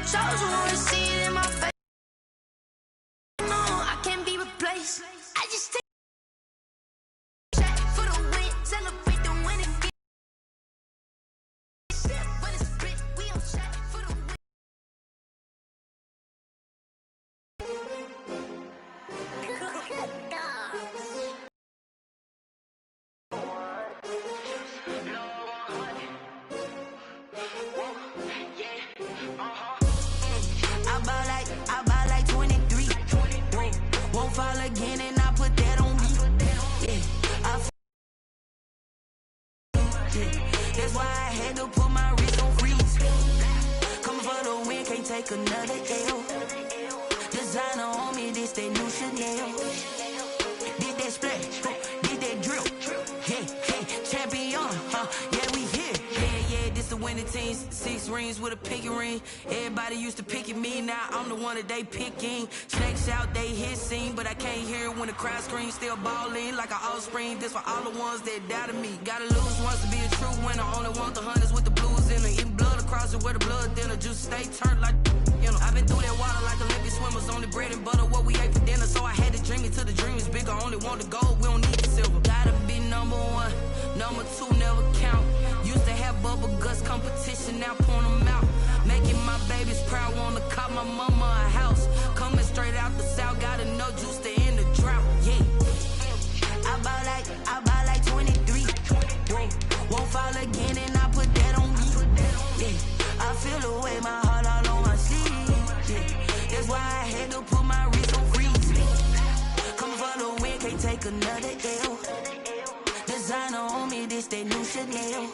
Shows you wanna see it in my face. No, I can't be replaced. I just take shot for the win, celebrate the win again. Shit for the split, we on shot for the win. I buy like 23. Won't fall again, and I put that on me. That's why I had to put my wrist on freeze. Coming for the win, can't take another L. Designer on me, this that new Chanel. Did that splash, did that drill. Champion, yeah, we here. Yeah, this the winning team. 6 rings with a pinky ring. Everybody used to pick at me, now I'm the one that they picking. Snakes out, they hissing, but I can't hear it when the crowd screams. Still balling like an offspring. This for all the ones that doubted me. Gotta lose once to be a true winner. Only want the hunters with the blues in it. Eating blood across it where the blood thinner. Juice stay turned like, you know. I've been through that water like Olympic swimmers. Only bread and butter, what we ate for dinner. So I had to dream it till the dream is bigger. Only want the gold, we don't need the silver. Gotta be number 1, number 2 never count. Used to have bubble guts competition, now point them out. Making my babies proud, wanna cop my mama a house. Coming straight out the south, gotta know juice to end the drought. Yeah, I buy like 23. Won't fall again, and I put that on me. Yeah, I feel the way, my heart all on my sleeve. Yeah, that's why I had to put my wrist on freeze. Coming for the win, can't take another L. Designer on me, this that new Chanel.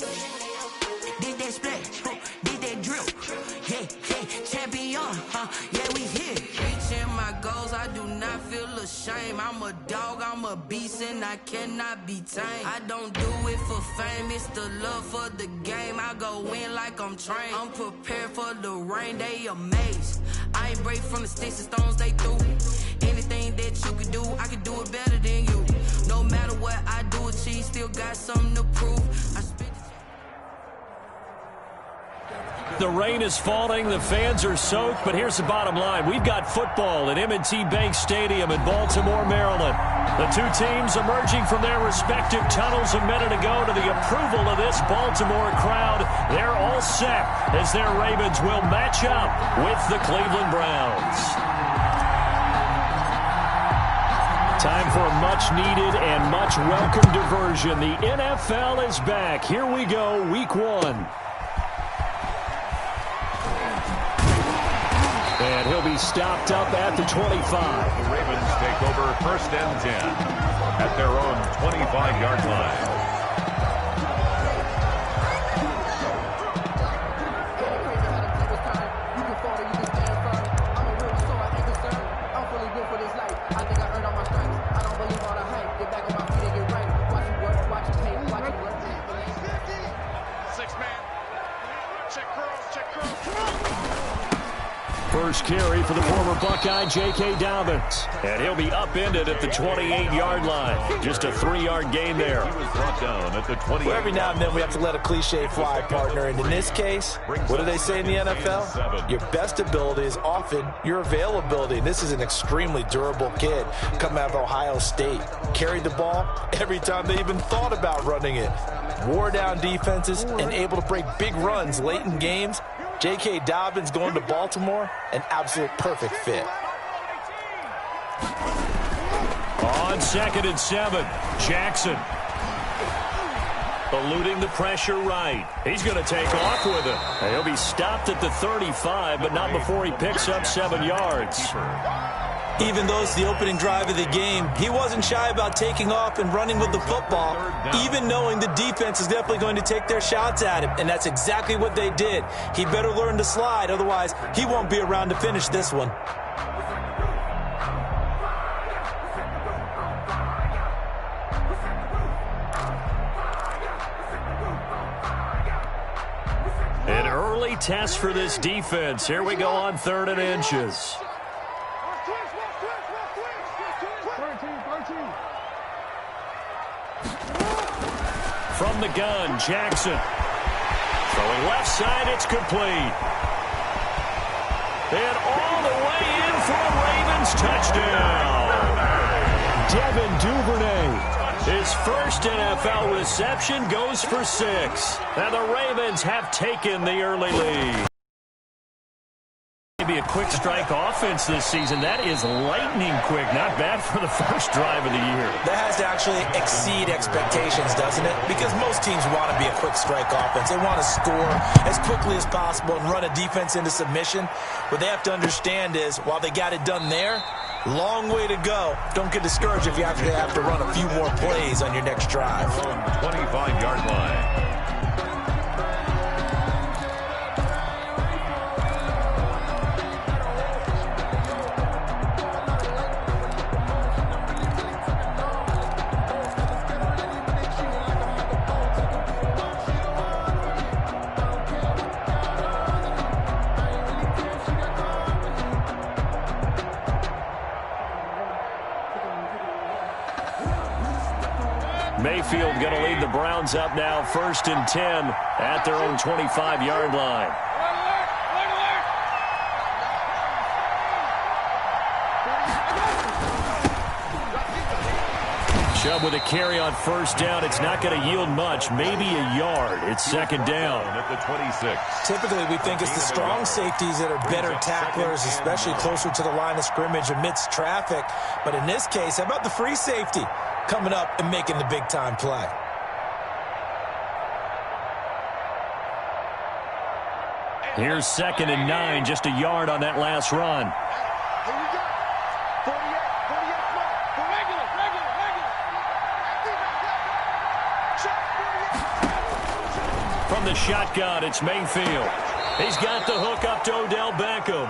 Did that splash, did that drill. Yeah, champion, yeah, we here. Reaching my goals, I do not feel ashamed. I'm a dog, I'm a beast, and I cannot be tamed. I don't do it for fame, it's the love for the game. I go in like I'm trained. I'm prepared for the rain, they amazed. I ain't break from the sticks and stones they threw. Anything that you could do, I could do it better than you. No matter what I do, achieve, still got something to prove. The rain is falling, the fans are soaked, but here's the bottom line. We've got football at M&T Bank Stadium in Baltimore, Maryland. The two teams emerging from their respective tunnels a minute ago to the approval of this Baltimore crowd. They're all set as their Ravens will match up with the Cleveland Browns. Time for a much-needed and much-welcome diversion. The NFL is back. Here we go, Week 1. And he'll be stopped up at the 25. The Ravens take over 1st and 10 at their own 25-yard line. First carry for the former Buckeye, J.K. Dobbins. And he'll be upended at the 28-yard line. Just a 3-yard gain there. He was brought down at the 28. Well, every now and then we have to let a cliche fly, partner. And in this case, what do they say in the NFL? Your best ability is often your availability. And this is an extremely durable kid coming out of Ohio State. Carried the ball every time they even thought about running it. Wore down defenses and able to break big runs late in games. J.K. Dobbins going to Baltimore, an absolute perfect fit. On 2nd and 7, Jackson. Eluding the pressure right. He's going to take off with it. He'll be stopped at the 35, but not before he picks up 7 yards. Even though it's the opening drive of the game, he wasn't shy about taking off and running with the football, even knowing the defense is definitely going to take their shots at him, and that's exactly what they did. He better learn to slide, otherwise he won't be around to finish this one. An early test for this defense. Here we go on 3rd and inches. From the gun, Jackson. Throwing left side, it's complete. And all the way in for a Ravens touchdown. Devin Duvernay, his first NFL reception, goes for 6. And the Ravens have taken the early lead. Maybe a quick strike offense this season. That is lightning quick. Not bad for the first drive of the year. That has to actually exceed expectations, doesn't it? Because most teams want to be a quick strike offense. They want to score as quickly as possible and run a defense into submission. What they have to understand is, while they got it done there, long way to go. Don't get discouraged if you actually have to run a few more plays on your next drive. 25-yard line. Mayfield going to lead the Browns up now, 1st and 10 at their own 25-yard line. Chubb with a carry on 1st down. It's not going to yield much, maybe a yard. It's 2nd down. At the 26. Typically, we think it's the strong safeties that are better tacklers, especially closer to the line of scrimmage amidst traffic. But in this case, how about the free safety coming up and making the big-time play? Here's 2nd and 9, just a yard on that last run. Here we go. 48, for regular. From the shotgun, it's Mayfield. He's got the hook up to Odell Beckham.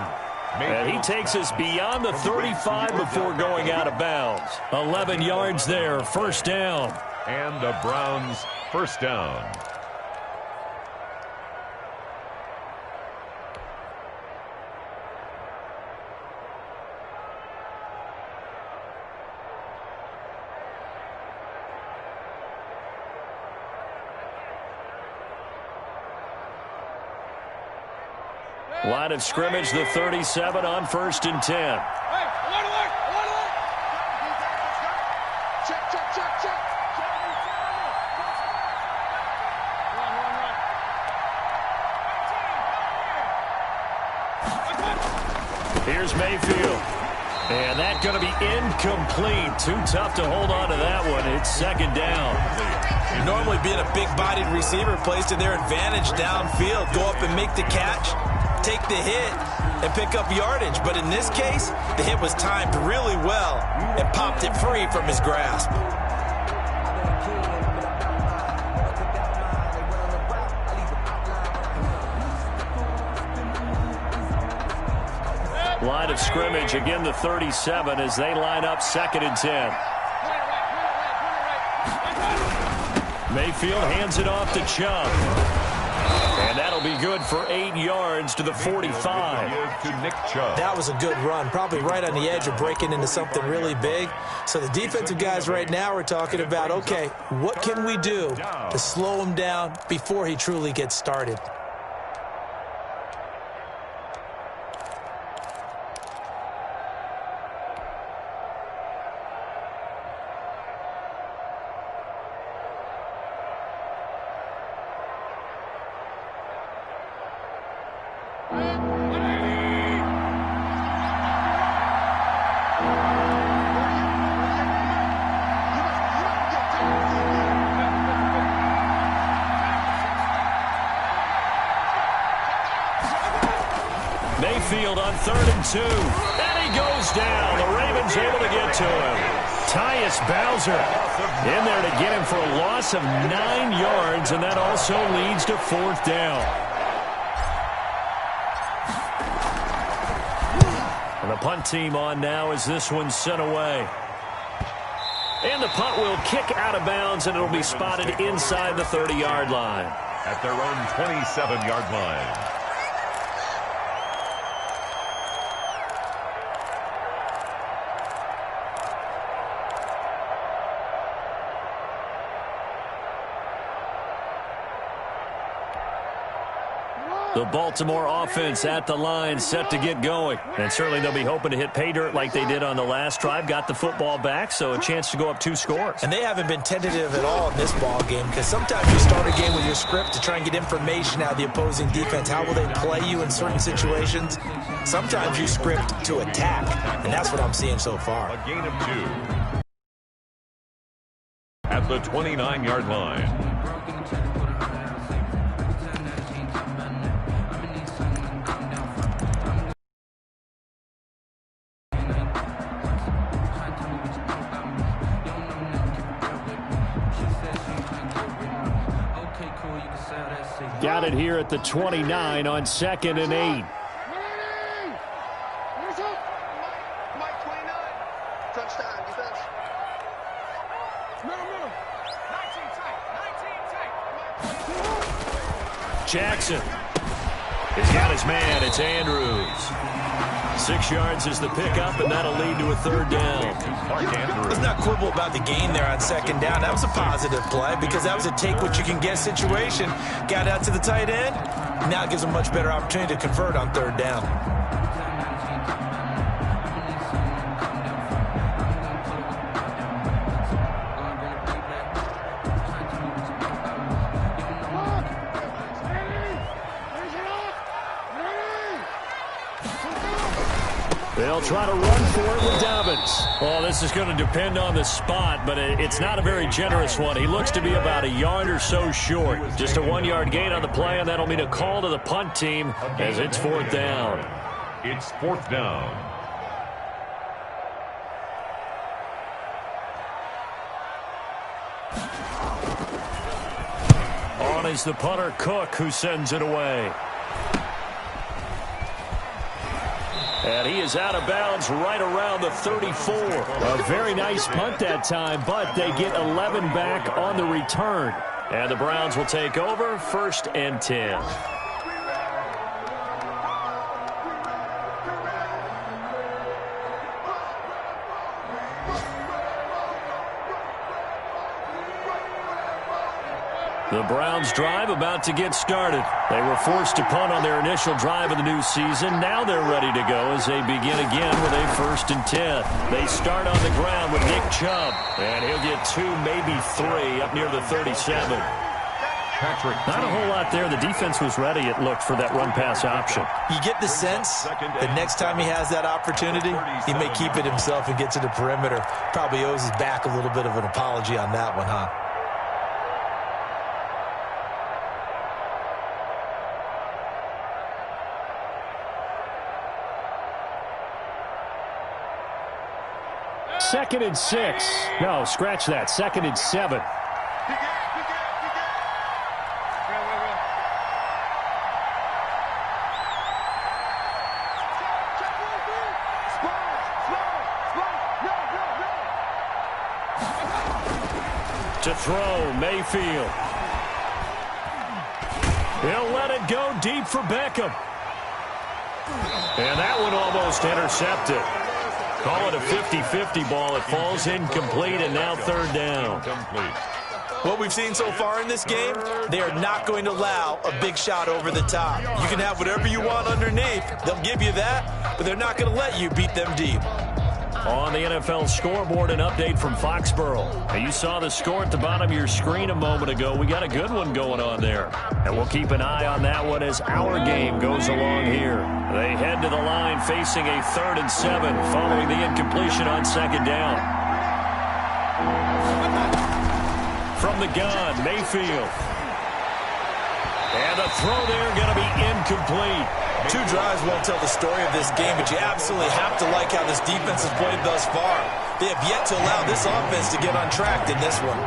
And he takes us beyond the 35 before going out of bounds. 11 yards there, 1st down. And the Browns' 1st down. Line of scrimmage, the 37 on 1st and 10. Hey, alert. Check. Run. Here's Mayfield. And that's going to be incomplete. Too tough to hold on to that one. It's 2nd down. Normally being a big-bodied receiver plays to their advantage downfield. Go up and make the catch, take the hit, and pick up yardage. But in this case, the hit was timed really well and popped it free from his grasp. Line of scrimmage, again the 37 as they line up 2nd and 10. Mayfield hands it off to Chubb. And that'll be good for 8 yards to the 45. That was a good run, probably right on the edge of breaking into something really big. So the defensive guys right now are talking about, okay, what can we do to slow him down before he truly gets started? Mayfield on 3rd and 2. And he goes down. The Ravens able to get to him. Tyus Bowser in there to get him for a loss of 9 yards, and that also leads to 4th down. And the punt team on now as this one's sent away. And the punt will kick out of bounds, and it'll be spotted inside the 30-yard line. At their own 27-yard line. Run. The Baltimore offense at the line, set to get going. And certainly they'll be hoping to hit pay dirt like they did on the last drive. Got the football back, so a chance to go up 2 scores. And they haven't been tentative at all in this ball game, because sometimes you start a game with your script to try and get information out of the opposing defense. How will they play you in certain situations? Sometimes you script to attack, and that's what I'm seeing so far. A gain of 2. At the 29-yard line. Got it here at the 29 on 2nd and 8. Jackson has got his man. It's Andrews. 6 yards is the pickup, and that'll lead to a 3rd down. Let's not quibble about the gain there on 2nd down. That was a positive play because that was a take-what-you-can-get situation. Got out to the tight end. Now it gives them a much better opportunity to convert on 3rd down. They'll try to run for it with Dobbins. Oh, this is going to depend on the spot, but it's not a very generous one. He looks to be about a yard or so short. Just a 1-yard gain on the play, and that'll mean a call to the punt team as it's 4th down. It's 4th down. On is the punter, Cook, who sends it away. And he is out of bounds right around the 34. A very nice punt that time, but they get 11 back on the return. And the Browns will take over, 1st and 10. The Browns drive about to get started. They were forced to punt on their initial drive of the new season. Now they're ready to go as they begin again with a 1st and 10. They start on the ground with Nick Chubb, and he'll get 2, maybe 3 up near the 37. Not a whole lot there. The defense was ready, it looked, for that run-pass option. You get the sense that next time he has that opportunity, he may keep it himself and get to the perimeter. Probably owes his back a little bit of an apology on that one, huh? Second and 6. No, scratch that. 2nd and 7. To throw, Mayfield. He'll let it go deep for Beckham. And that one almost intercepted. Call it a 50-50 ball. It falls incomplete, and now 3rd down. What we've seen so far in this game, they are not going to allow a big shot over the top. You can have whatever you want underneath. They'll give you that, but they're not going to let you beat them deep. On the NFL scoreboard, an update from Foxborough. Now, you saw the score at the bottom of your screen a moment ago. We got a good one going on there. And we'll keep an eye on that one as our game goes along here. They head to the line facing a 3rd and 7 following the incompletion on 2nd down. From the gun, Mayfield. And the throw there going to be incomplete. 2 drives won't tell the story of this game, but you absolutely have to like how this defense has played thus far. They have yet to allow this offense to get on track in this one.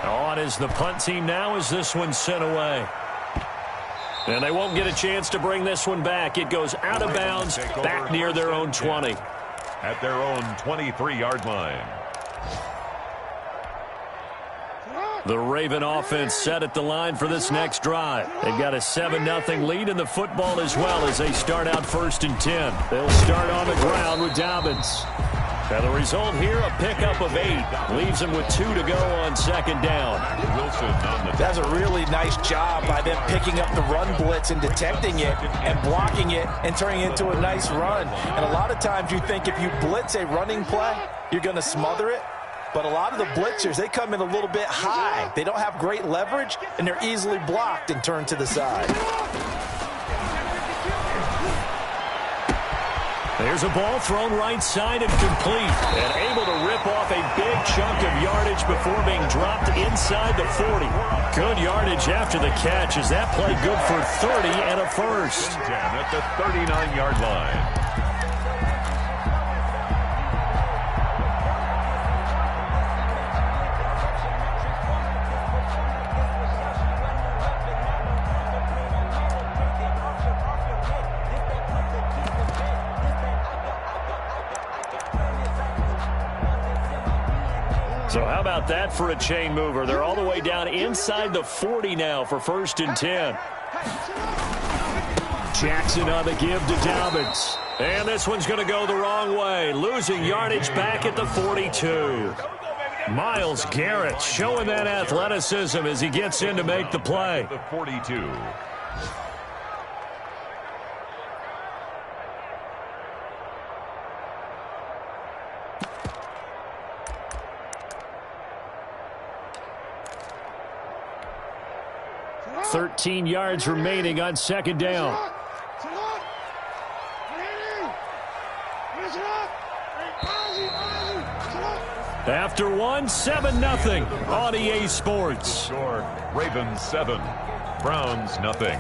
On is the punt team now as this one's sent away. And they won't get a chance to bring this one back. It goes out of bounds, back near their own 20. At their own 23-yard line. The Raven offense set at the line for this next drive. They've got a 7-0 lead in the football as well as they start out 1st and 10. They'll start on the ground with Dobbins. And the result here, a pickup of 8. Leaves him with 2 to go on second down. That's a really nice job by them picking up the run blitz and detecting it and blocking it and turning it into a nice run. And a lot of times you think if you blitz a running play, you're going to smother it. But a lot of the blitzers, they come in a little bit high. They don't have great leverage, and they're easily blocked and turned to the side. There's a ball thrown right side and complete. And able to rip off a big chunk of yardage before being dropped inside the 40. Good yardage after the catch. Is that play good for 30 and a first? At the 39-yard line. So how about that for a chain mover? They're all the way down inside the 40 now for 1st and 10. Jackson on the give to Dobbins. And this one's going to go the wrong way. Losing yardage back at the 42. Myles Garrett showing that athleticism as he gets in to make the play. The 42. $13 yards remaining on second down. After one, 7-0 on EA Sports. Score, Ravens 7, Browns nothing.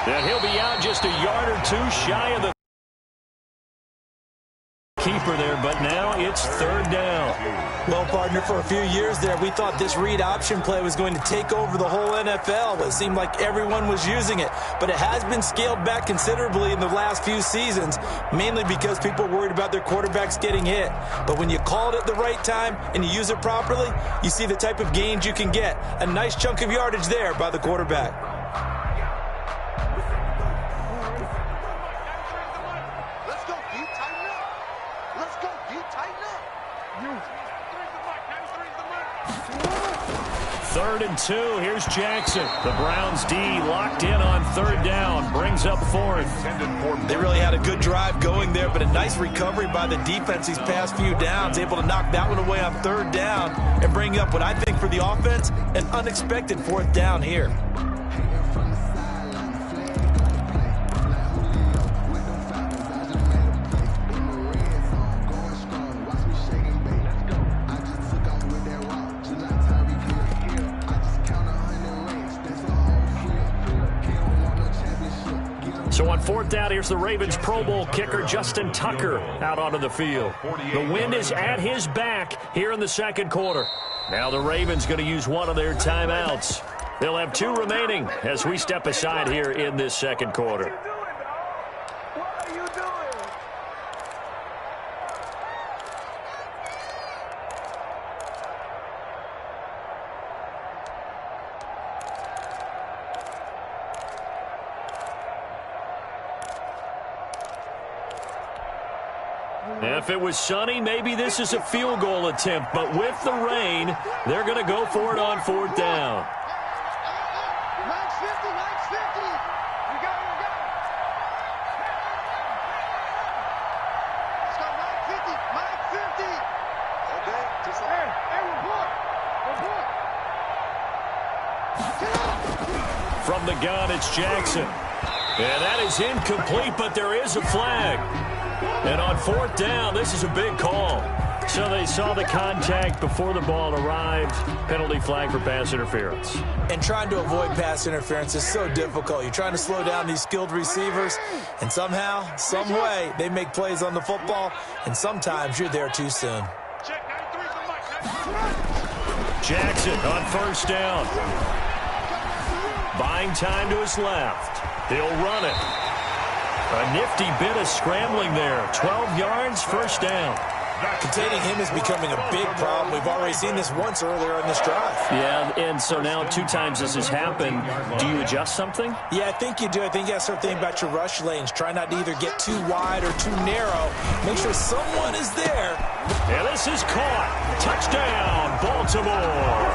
And he'll be out just a yard or 2 shy of the keeper there, but now it's 3rd down. Well, partner, for a few years there, we thought this read option play was going to take over the whole NFL. It seemed like everyone was using it, but it has been scaled back considerably in the last few seasons, mainly because people are worried about their quarterbacks getting hit. But when you call it at the right time and you use it properly, you see the type of gains you can get. A nice chunk of yardage there by the quarterback. Third and 2. Here's Jackson. The Browns D locked in on 3rd down. Brings up 4th. They really had a good drive going there, but a nice recovery by the defense these past few downs. Able to knock that one away on 3rd down and bring up what I think for the offense, an unexpected 4th down here. So on 4th down, here's the Ravens Pro Bowl kicker Justin Tucker out onto the field. The wind is at his back here in the 2nd quarter. Now the Ravens going to use one of their timeouts. They'll have 2 remaining as we step aside here in this 2nd quarter. What are you doing? If it was sunny, maybe this is a field goal attempt. But with the rain, they're going to go for it on 4th down. Max 50, Max 50. You got it, Let's go, Max 50, Max 50. Okay, just like report. From the gun, it's Jackson. And that is incomplete, but there is a flag. And on 4th down, this is a big call. So they saw the contact before the ball arrived. Penalty flag for pass interference. And trying to avoid pass interference is so difficult. You're trying to slow down these skilled receivers, and somehow, some way, they make plays on the football, and sometimes you're there too soon. Jackson on 1st down. Buying time to his left. He'll run it. A nifty bit of scrambling there. 12 yards, first down. Containing him is becoming a big problem. We've already seen this once earlier in this drive. Yeah, and so now 2 times this has happened. Do you adjust something? Yeah, I think you do. I think you got to start thinking about your rush lanes. Try not to either get too wide or too narrow. Make sure someone is there. And this is caught. Touchdown, Baltimore.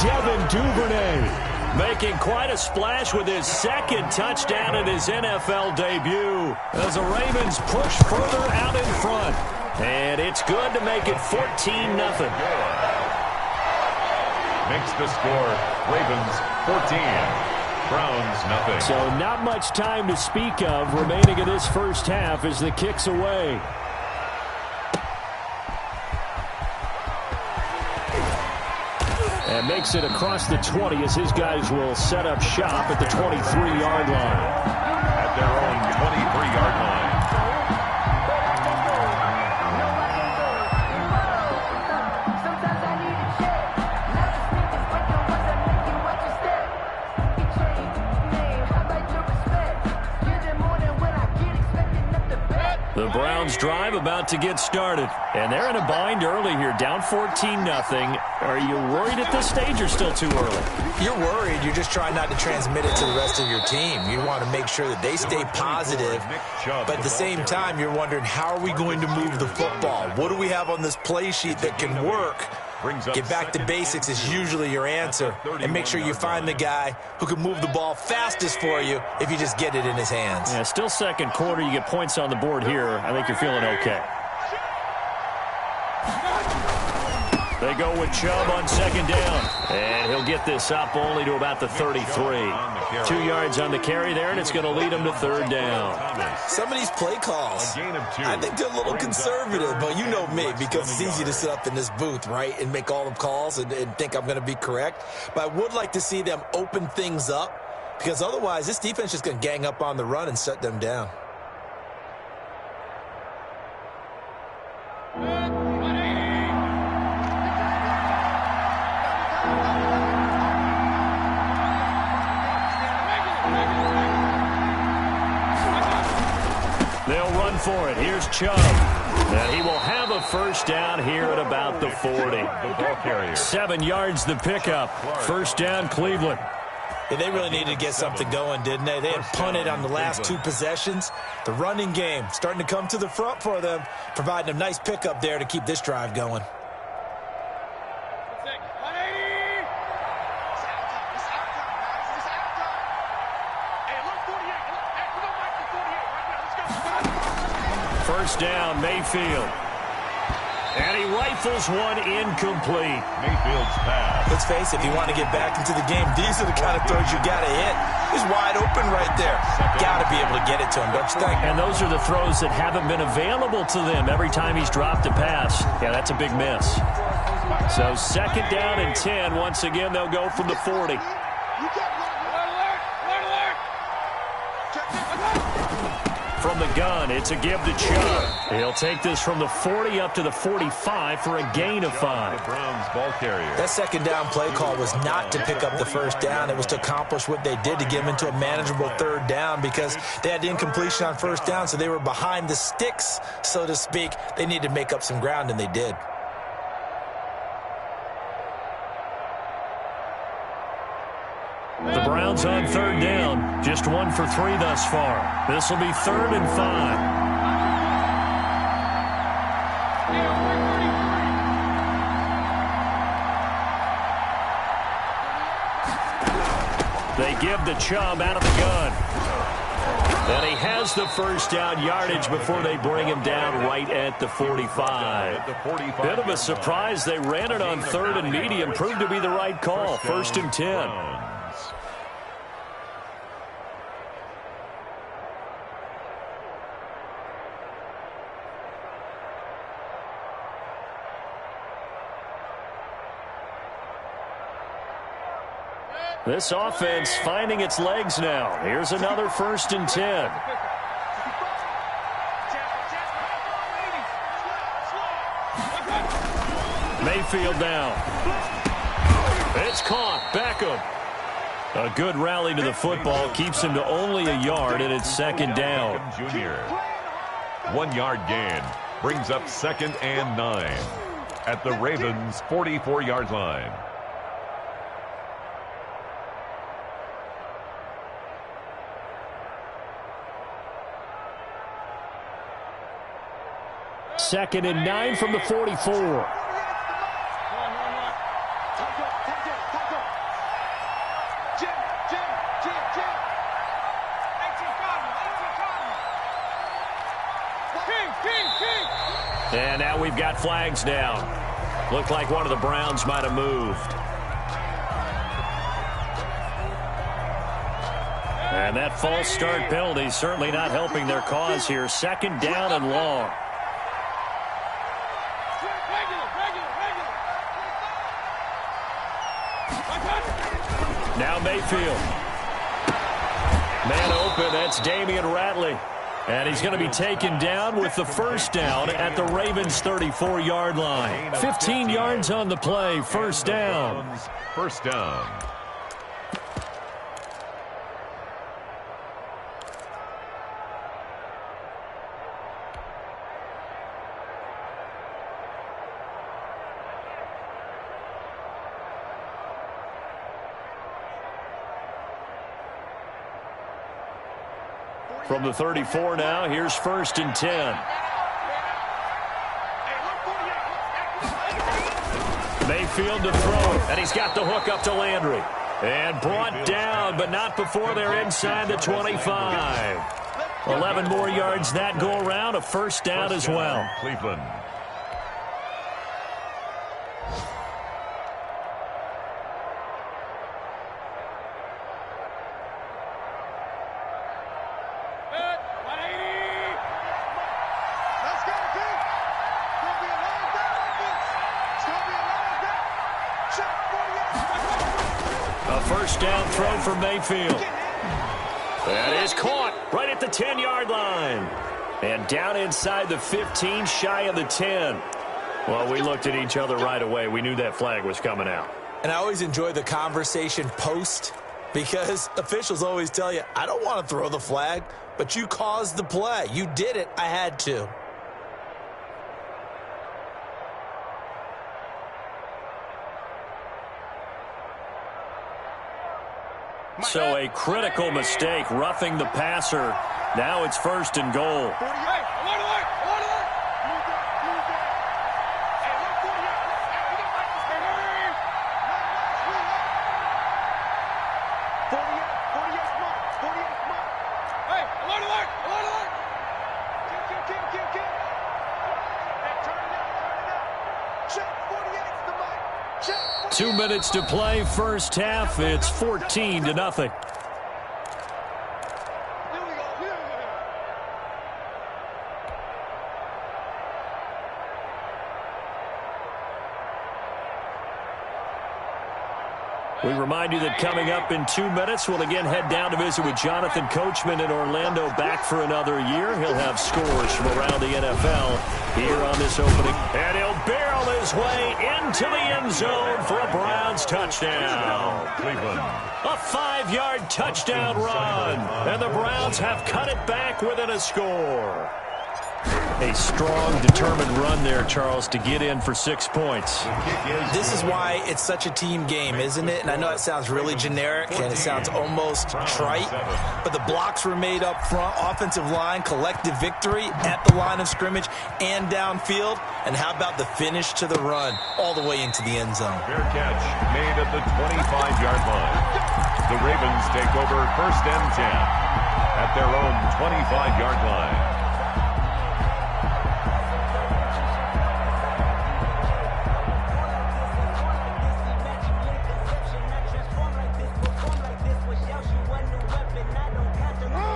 Devin Duvernay making quite a splash with his second touchdown in his NFL debut as the Ravens push further out in front. And it's good to make it 14-0. Makes the score Ravens 14, Browns 0. So not much time to speak of remaining in this first half as the kick's away. And makes it across the 20 as his guys will set up shop at the 23-yard line. At their own 23-yard line. The Browns drive about to get started. And they're in a bind early here, down 14-0. Are you worried at this stage or still too early? You're worried. You're just trying not to transmit it to the rest of your team. You want to make sure that they stay positive. But at the same time, you're wondering, how are we going to move the football? What do we have on this play sheet that can work? Get back to basics is usually your answer. And make sure you find the guy who can move the ball fastest for you if you just get it in his hands. Yeah, still second quarter. You get points on the board here. I think you're feeling okay. They go with Chubb on second down. And he'll get this up only to about the 33. 2 yards on the carry there, and it's going to lead him to third down. Some of these play calls, I think they're a little conservative, but you know me, because it's easy to sit up in this booth, right, and make all the calls and think I'm going to be correct. But I would like to see them open things up, because otherwise this defense is going to gang up on the run and shut them down. They'll run for it. Here's Chubb. And he will have a first down here at about the 40. 7 yards the pickup. First down, Cleveland. Yeah, they really needed to get something going, didn't they? They had punted on the last 2 possessions. The running game starting to come to the front for them, providing a nice pickup there to keep this drive going. First down, Mayfield. And he rifles one incomplete. Mayfield's pass. Let's face it, if you want to get back into the game, these are the kind of throws you got to hit. He's wide open right there. Got to be able to get it to him, don't you think? And those are the throws that haven't been available to them every time he's dropped a pass. Yeah, that's a big miss. So second down and 10. Once again, they'll go from the 40. From the gun, it's a give to Chubb. He'll take this from the 40 up to the 45 for a gain of 5. The Browns ball carrier. That second down play call was not to pick up the first down. It was to accomplish what they did, to get them into a manageable third down, because they had the incompletion on first down, so they were behind the sticks, so to speak. They needed to make up some ground, and they did. The Browns on third down. Just 1 for 3 thus far. This will be 3rd and 5. They give the Chubb out of the gun. And he has the first down yardage before they bring him down right at the 45. Bit of a surprise. They ran it on 3rd and medium. Proved to be the right call. 1st and 10. This offense finding its legs now. Here's another 1st and 10. Mayfield down. It's caught. Beckham. A good rally to the football keeps him to only a yard, and it's second down. Junior. 1 yard gain brings up 2nd and 9 at the Ravens' 44-yard line. Second and 9 from the 44. And now we've got flags down. Looked like one of the Browns might have moved. And that false start penalty certainly not helping their cause here. Second down and long. Now Mayfield. Man open, that's Damian Ratley. And he's going to be taken down with the first down at the Ravens' 34-yard line. 15 yards on the play, first down. First down. From the 34 now, here's 1st and 10. Mayfield to throw, and he's got the hook up to Landry. And brought down, but not before they're inside the 25. 11 more yards that go around, a first down as well. Cleveland. First down throw for Mayfield. That is caught right at the 10-yard line. And down inside the 15, shy of the 10. Well, we looked at each other right away. We knew that flag was coming out. And I always enjoy the conversation post because officials always tell you, I don't want to throw the flag, but you caused the play. You did it. I had to. So a critical mistake, roughing the passer. Now it's 1st and goal. Two minutes to play, first half. It's 14-0. We remind you that coming up in 2 minutes, we'll again head down to visit with Jonathan Coachman in Orlando, back for another year. He'll have scores from around the NFL here on this opening. And he'll barrel his way into the end zone for a Browns touchdown. Cleveland. A 5-yard touchdown run. And the Browns have cut it back within a score. A strong, determined run there, Charles, to get in for 6 points. This is why it's such a team game, isn't it? And I know it sounds really generic and it sounds almost trite, but the blocks were made up front, offensive line, collective victory at the line of scrimmage and downfield. And how about the finish to the run all the way into the end zone? Fair catch made at the 25-yard line. The Ravens take over 1st and 10 at their own 25-yard line.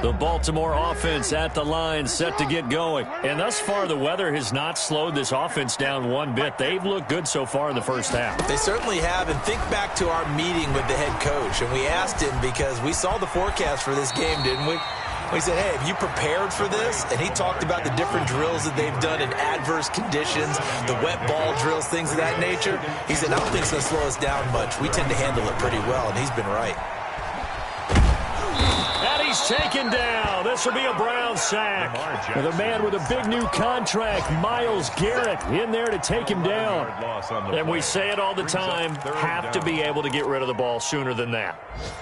The Baltimore offense at the line, set to get going. And thus far, the weather has not slowed this offense down one bit. They've looked good so far in the first half. They certainly have. And think back to our meeting with the head coach. And we asked him because we saw the forecast for this game, didn't we? We said, hey, have you prepared for this? And he talked about the different drills that they've done in adverse conditions, the wet ball drills, things of that nature. He said, I don't think it's going to slow us down much. We tend to handle it pretty well, and he's been right. he's taken down. This will be a Brown sack. With a man with a big new contract, Myles Garrett, in there to take him down. And we say it all the time, have to be able to get rid of the ball sooner than that.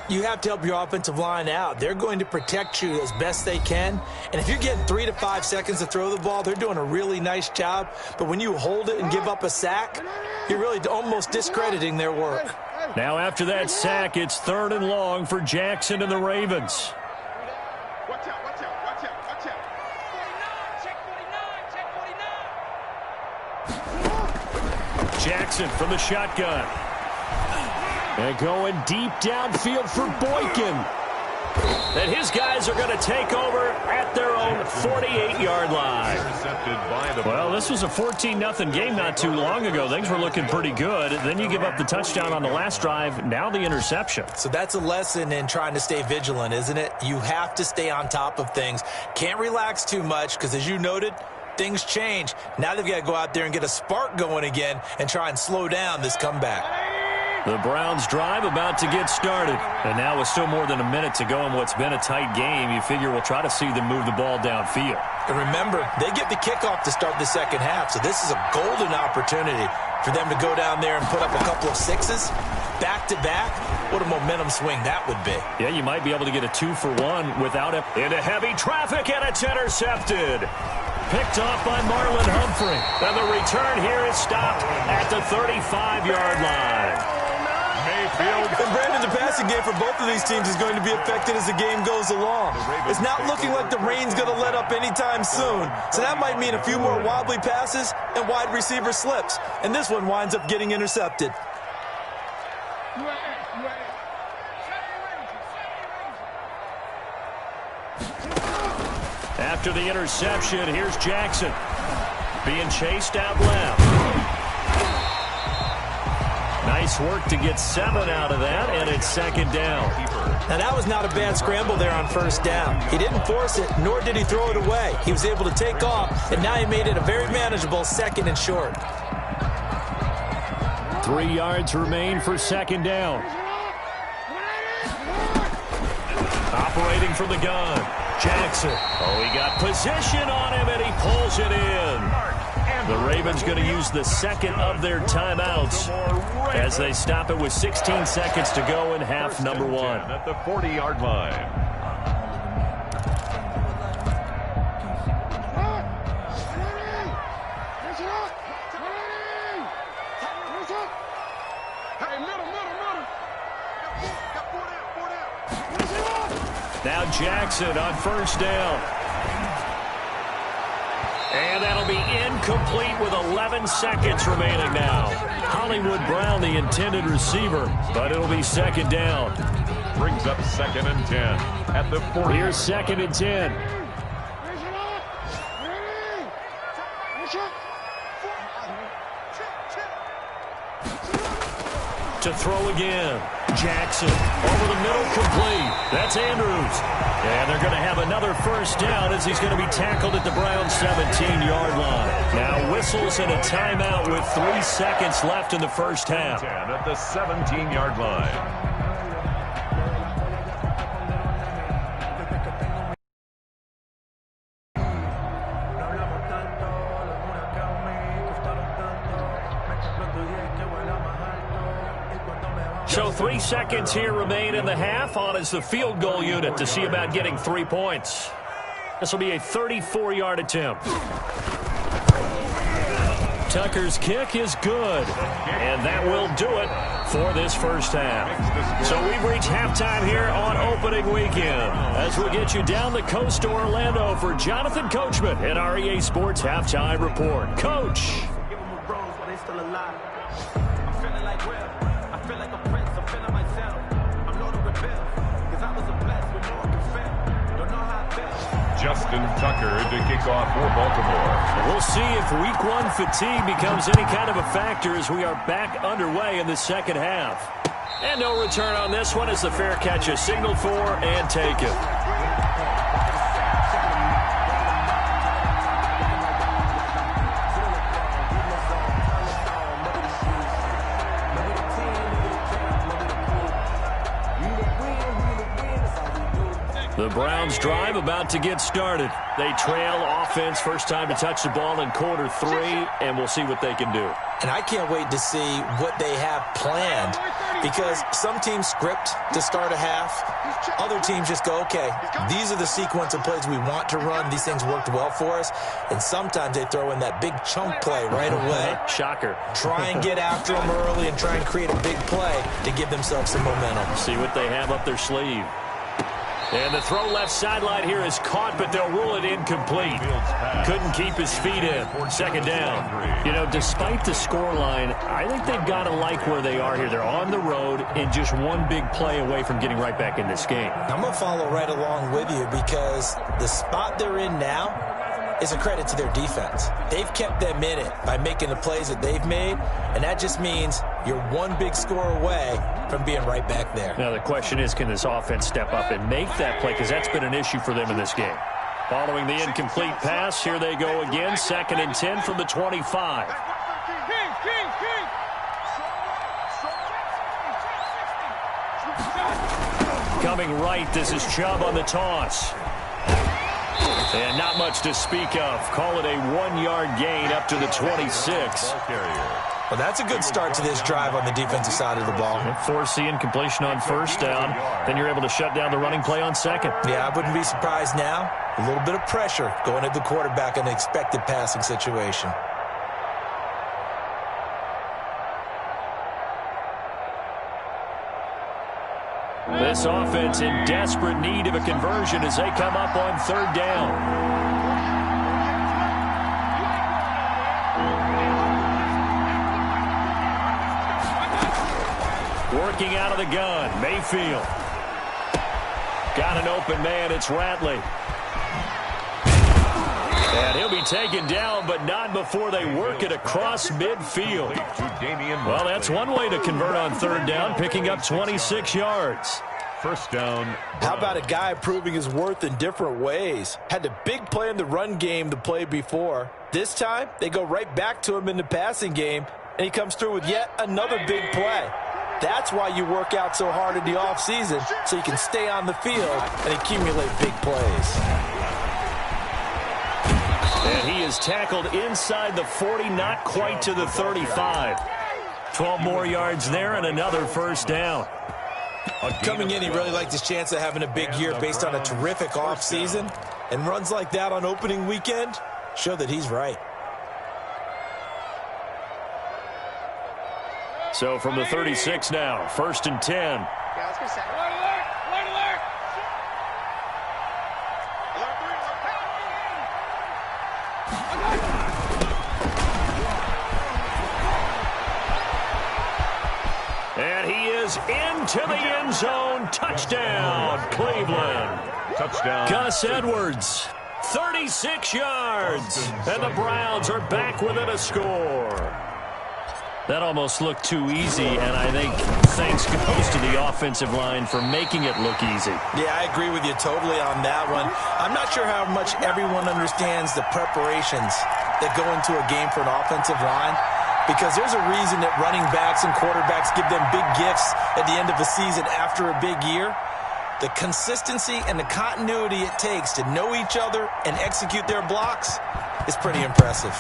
You have to help your offensive line out. They're going to protect you as best they can. And if you're getting 3 to 5 seconds to throw the ball, they're doing a really nice job. But when you hold it and give up a sack, you're really almost discrediting their work. Now after that sack, it's 3rd and long for Jackson and the Ravens. Watch out, watch out, watch out, watch out. 49, check 49. Jackson from the shotgun. And going deep downfield for Boykin. And his guys are going to take over at their own 48-yard line. Well, this was a 14-0 game not too long ago. Things were looking pretty good. Then you give up the touchdown on the last drive. Now the interception. So that's a lesson in trying to stay vigilant, isn't it? You have to stay on top of things. Can't relax too much because, as you noted, things change. Now they've got to go out there and get a spark going again and try and slow down this comeback. The Browns drive about to get started. And now with still more than a minute to go in what's been a tight game, you figure we'll try to see them move the ball downfield. And remember, they get the kickoff to start the second half, so this is a golden opportunity for them to go down there and put up a couple of sixes back-to-back. What a momentum swing that would be. Yeah, you might be able to get a 2-for-1 without it. Into heavy traffic, and it's intercepted. Picked off by Marlon Humphrey. And the return here is stopped at the 35-yard line. And Brandon, the passing game for both of these teams is going to be affected as the game goes along. It's not looking like the rain's going to let up anytime soon. So that might mean a few more wobbly passes and wide receiver slips. And this one winds up getting intercepted. After the interception, here's Jackson. Being chased out left. Nice work to get 7 out of that, and it's 2nd down. Now, that was not a bad scramble there on 1st down. He didn't force it, nor did he throw it away. He was able to take off, and now he made it a very manageable 2nd and short. 3 yards remain for 2nd down. Operating from the gun, Jackson. Oh, he got position on him, and he pulls it in. The Ravens going to use the 2nd of their timeouts as they stop it with 16 seconds to go in half number 1. At the 40-yard line. Now Jackson on 1st down. And that'll be incomplete with 11 seconds remaining now. Hollywood Brown, the intended receiver, but it'll be 2nd down. Brings up 2nd and 10 at the 40. Here's 2nd and 10. To throw again. Jackson over the middle, complete. That's Andrews. And they're going to have another 1st down as he's going to be tackled at the Browns' 17-yard line. Now whistles and a timeout with 3 seconds left in the 1st half. 10 at the 17-yard line. So 3 seconds here remain in the half. On is the field goal unit to see about getting 3 points. This will be a 34-yard attempt. Tucker's kick is good. And that will do it for this 1st half. So we've reached halftime here on opening weekend. As we'll get you down the coast to Orlando for Jonathan Coachman at our EA Sports Halftime Report. Coach. Justin Tucker to kick off for Baltimore. We'll see if week 1 fatigue becomes any kind of a factor as we are back underway in the 2nd half. And no return on this one as the fair catch is signaled for and taken. The Browns drive about to get started. They trail offense, first time to touch the ball in quarter 3, and we'll see what they can do. And I can't wait to see what they have planned, because some teams script to start a half. Other teams just go, okay, these are the sequence of plays we want to run. These things worked well for us. And sometimes they throw in that big chunk play right away. Shocker. Try and get after them early and try and create a big play to give themselves some momentum. See what they have up their sleeve. And the throw left sideline here is caught, but they'll rule it incomplete. Couldn't keep his feet in. Second down. You know, despite the scoreline, I think they've got to like where they are here. They're on the road and just one big play away from getting right back in this game. I'm going to follow right along with you, because the spot they're in now is a credit to their defense. They've kept them in it by making the plays that they've made, and that just means you're one big score away from being right back there. Now the question is, can this offense step up and make that play, because that's been an issue for them in this game. Following the incomplete pass, here they go again, 2nd and 10 from the 25. Coming right, this is Chubb on the toss. And not much to speak of. Call it a 1-yard gain up to the 26. Well, that's a good start to this drive on the defensive side of the ball. Force the incompletion on first down. Then you're able to shut down the running play on second. Yeah, I wouldn't be surprised now. A little bit of pressure going at the quarterback in an expected passing situation. This offense in desperate need of a conversion as they come up on 3rd down. Working out of the gun, Mayfield. Got an open man, it's Ratley. And he'll be taken down, but not before they work it across midfield. Well, that's one way to convert on 3rd down, picking up 26 yards. First down. How about a guy proving his worth in different ways? Had the big play in the run game the play before. This time, they go right back to him in the passing game, and he comes through with yet another big play. That's why you work out so hard in the offseason, so you can stay on the field and accumulate big plays. And he is tackled inside the 40, not quite to the 35. 12 more yards there and another first down. Coming in, he really liked his chance of having a big year based on a terrific offseason. And runs like that on opening weekend show that he's right. So from the 36 now, 1st and 10. And he is into the end zone. Touchdown, Cleveland. Touchdown. Gus Edwards, 36 yards. And the Browns are back within a score. That almost looked too easy, and I think thanks goes to the offensive line for making it look easy. Yeah, I agree with you totally on that one. I'm not sure how much everyone understands the preparations that go into a game for an offensive line, because there's a reason that running backs and quarterbacks give them big gifts at the end of the season after a big year. The consistency and the continuity it takes to know each other and execute their blocks is pretty impressive.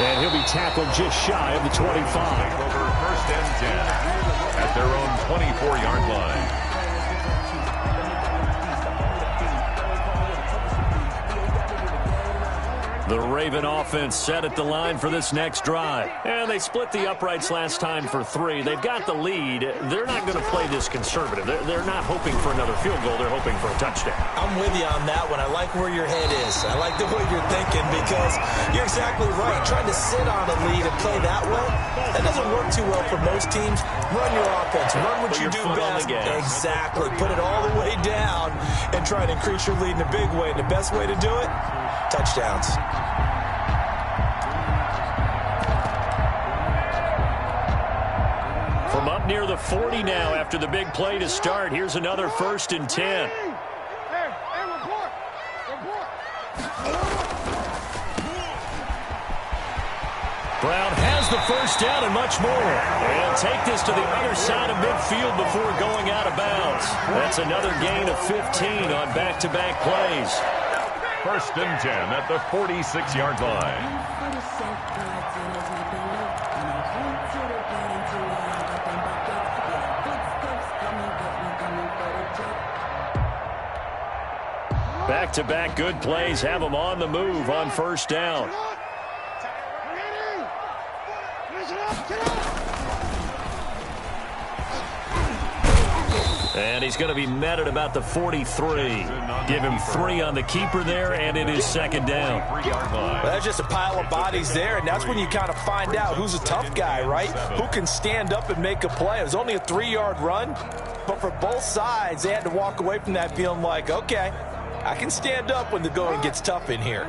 And he'll be tackled just shy of the 25. Over 1st and 10 at their own 24-yard line. The Raven offense set at the line for this next drive. And they split the uprights last time for 3. They've got the lead. They're not going to play this conservative. They're not hoping for another field goal. They're hoping for a touchdown. I'm with you on that one. I like where your head is. I like the way you're thinking, because you're exactly right. Trying to sit on a lead and play that way, that doesn't work too well for most teams. Run your offense. Run what you do best. Exactly. Put it all the way down and try to increase your lead in a big way. And the best way to do it, touchdowns. From up near the 40 now after the big play to start. Here's another 1st and 10. Brown has the first down and much more. And take this to the other side of midfield before going out of bounds. That's another gain of 15 on back-to-back plays. First and 10 at the 46-yard line. Back-to-back good plays have them on the move on first down. And he's going to be met at about the 43. Give him 3 on the keeper there, and it is second down. Well, that's just a pile of bodies there, and that's when you kind of find out who's a tough guy, right? Who can stand up and make a play. It was only a 3-yard run, but for both sides, they had to walk away from that feeling like, okay, I can stand up when the going gets tough in here.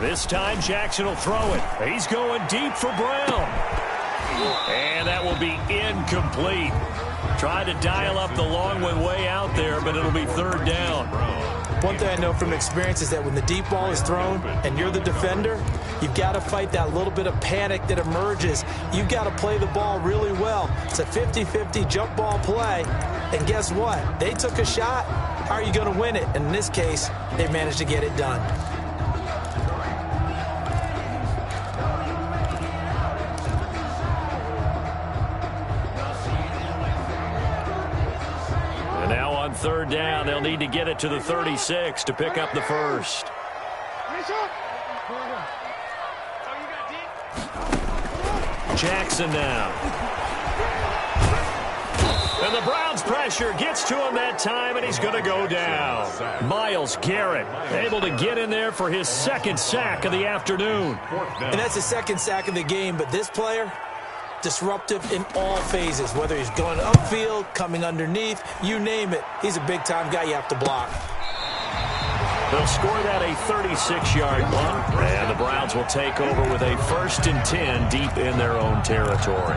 This time Jackson will throw it. He's going deep for Brown. And that will be incomplete. Tried to dial up the long one way out there, but it'll be third down. One thing I know from experience is that when the deep ball is thrown and you're the defender, you've got to fight that little bit of panic that emerges. You've got to play the ball really well. It's a 50-50 jump ball play. And guess what? They took a shot. How are you going to win it? And in this case, they managed to get it done. Third down, they'll need to get it to the 36 to pick up the first. Jackson now. And the Browns' pressure gets to him that time, and he's going to go down. Myles Garrett able to get in there for his second sack of the afternoon. And that's the second sack of the game, but this player, disruptive in all phases, whether he's going upfield, coming underneath, you name it. He's a big-time guy you have to block. They'll score that a 36-yard punt, and the Browns will take over with a 1st and 10 deep in their own territory.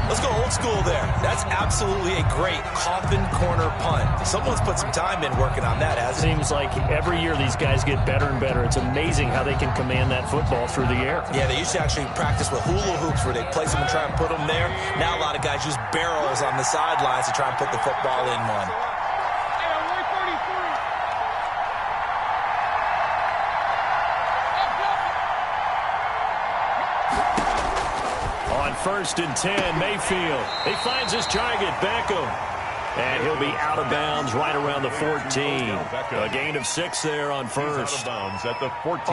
Let's go old school there. That's absolutely a great coffin corner punt. Someone's put some time in working on that, hasn't it? Seems like every year these guys get better and better. It's amazing how they can command that football through the air. Yeah, they used to actually practice with hula hoops where they place them and try and put them there. Now a lot of guys use barrels on the sidelines to try and put the football in one. First and 10, Mayfield. He finds his target, Beckham. And he'll be out of bounds right around the 14. A gain of 6 there on first. All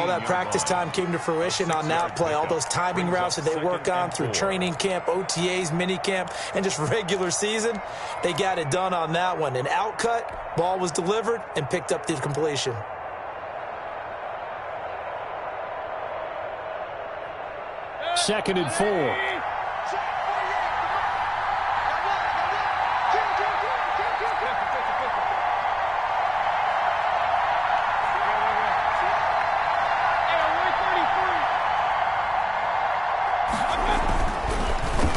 that practice time came to fruition on that play. All those timing routes that they work on through training camp, OTAs, mini camp, and just regular season, they got it done on that one. An outcut, ball was delivered, and picked up the completion. Second and 4.